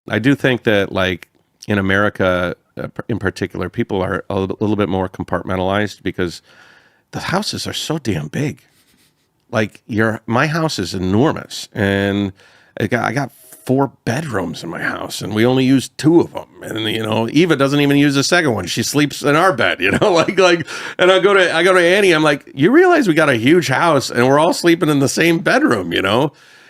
I do think that like in America in particular, people are a little bit more compartmentalized because the houses are so damn big. Like my house is enormous, and I got 4 bedrooms in my house, and we only use 2 of them. And Eva doesn't even use the second one. She sleeps in our bed. Like. And I go to Annie. I'm like, you realize we got a huge house, and we're all sleeping in the same bedroom.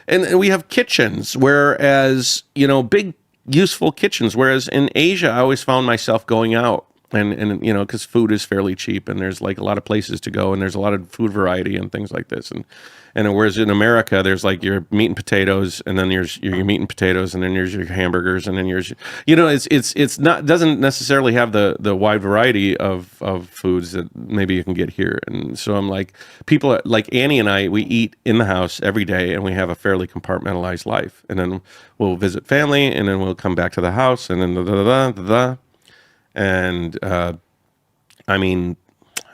And we have kitchens, whereas big useful kitchens. Whereas in Asia, I always found myself going out. And because food is fairly cheap, and there's like a lot of places to go, and there's a lot of food variety and things like this. And whereas in America, there's like your meat and potatoes, and then there's your meat and potatoes, and then there's your hamburgers, and then it's not doesn't necessarily have the wide variety of foods that maybe you can get here. And so I'm like, people are, like Annie and I, we eat in the house every day, and we have a fairly compartmentalized life. And then we'll visit family, and then we'll come back to the house, and then da. And I mean,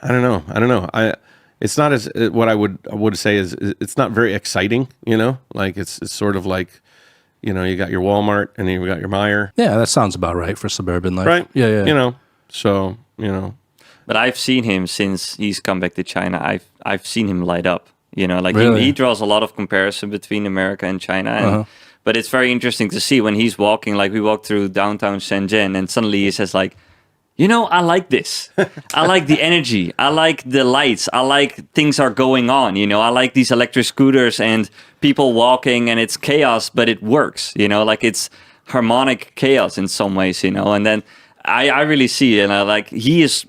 I don't know. It's not as what I would say is it's not very exciting. Like it's sort of like, you got your Walmart and then you got your Meijer. Yeah, that sounds about right for suburban life. Right. Yeah. So. But I've seen him since he's come back to China. I've seen him light up. Like really? he draws a lot of comparison between America and China. And, But it's very interesting to see when he's walking. Like we walked through downtown Shenzhen, and suddenly he says like, I like this. I like the energy. I like the lights. I like things are going on. I like these electric scooters and people walking, and it's chaos, but it works. Like it's harmonic chaos in some ways. And then I really see it, and he's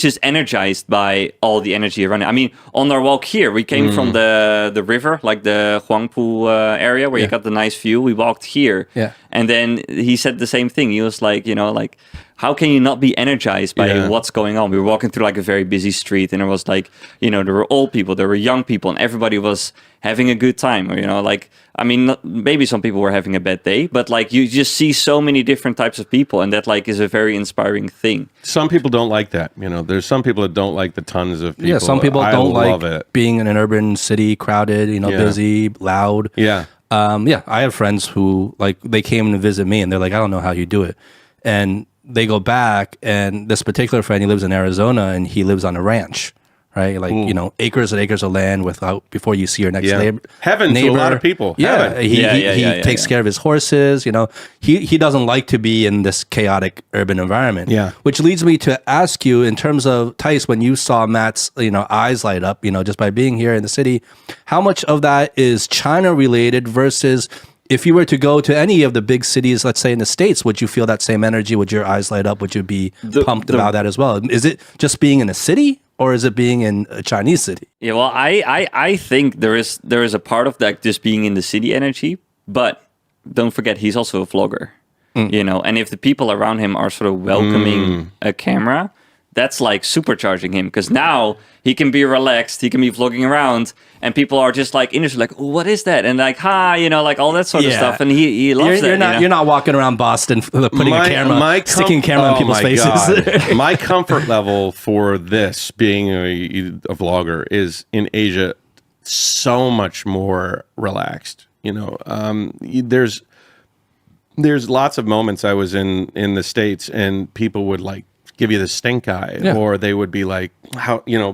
just energized by all the energy around it. I mean, on our walk here, we came from the river, like the Huangpu area where you got the nice view. We walked here, and then he said the same thing. He was like, how can you not be energized by what's going on? We were walking through like a very busy street, and there was like, there were old people, there were young people, and everybody was having a good time. Maybe some people were having a bad day, but like you just see so many different types of people, and that like is a very inspiring thing. Some people don't like that. There's some people that don't like the tons of people. Yeah, some people don't like it. Being in an urban city, crowded, busy, loud. Yeah. I have friends who like they came to visit me, and they're like, I don't know how you do it, and they go back, and this particular friend, he lives in Arizona, and he lives on a ranch, right? Like, acres and acres of land before you see your next neighbor. Heaven to a lot of people. Yeah. He takes care of his horses, He doesn't like to be in this chaotic urban environment. Yeah. Which leads me to ask you, in terms of, Thijs, when you saw Matt's, eyes light up, just by being here in the city, how much of that is China related versus... If you were to go to any of the big cities, let's say in the States, would you feel that same energy? Would your eyes light up? Would you be pumped about that as well? Is it just being in a city, or is it being in a Chinese city? Yeah, well, I think there is a part of that just being in the city energy, but don't forget he's also a vlogger, and if the people around him are sort of welcoming a camera, that's like supercharging him, because now he can be relaxed, he can be vlogging around, and people are just like interested, like, oh, what is that? And like, hi, like all that sort of stuff. And he loves that. You're not walking around Boston putting sticking a camera in people's faces. My comfort level for this being a vlogger is in Asia so much more relaxed. There's lots of moments I was in the States, and people would like give you the stink eye, or they would be like,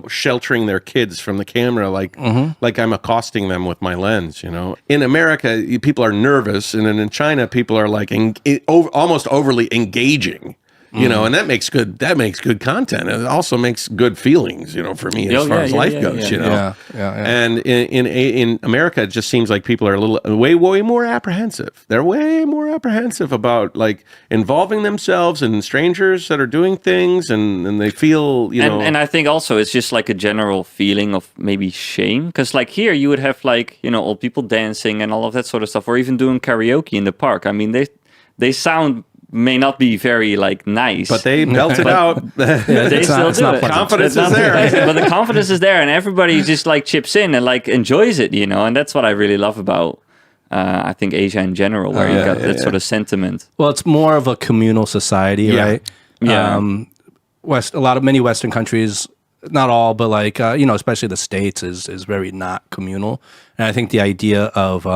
sheltering their kids from the camera, like I'm accosting them with my lens. In America, people are nervous, and then in China, people are like almost overly engaging. And that makes good content. It also makes good feelings, for me as far as life goes. And in America, it just seems like people are way more apprehensive. They're way more apprehensive about like involving themselves in strangers that are doing things, and they feel And I think also it's just like a general feeling of maybe shame, because like here you would have like old people dancing and all of that sort of stuff, or even doing karaoke in the park. I mean they sound. May not be very like nice, but they belt it out. They still do it. Confidence is there, but the confidence is there, and everybody just like chips in and like enjoys it, and that's what I really love about I think Asia in general, where you got that sort of sentiment. Well, it's more of a communal society, right? Yeah. Many Western countries, not all, but like especially the States is very not communal, and I think the idea of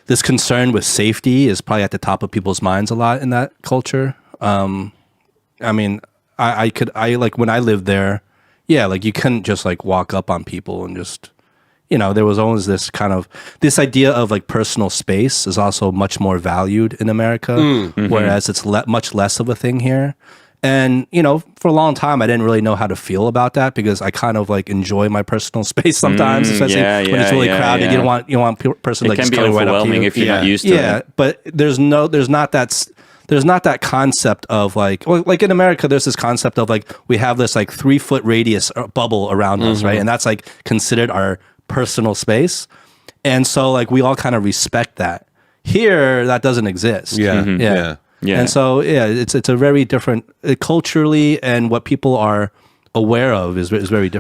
this concern with safety is probably at the top of people's minds a lot in that culture. I mean, I like when I lived there, yeah, like you couldn't just like walk up on people and just, you know, there was always this kind of, this idea of like personal space is also much more valued in America, whereas it's much less of a thing here. And, you know, for a long time, I didn't really know how to feel about that because I kind of like enjoy my personal space sometimes, especially when it's really crowded. You don't want person like just coming right up to you. If you're not used to it. Yeah, but there's not that concept of like in America, there's this concept of like we have this like 3-foot radius bubble around us, right? And that's like considered our personal space. And so like we all kind of respect that. Here, that doesn't exist. Yeah. And so, yeah, it's a very different culturally, and what people are aware of is very different.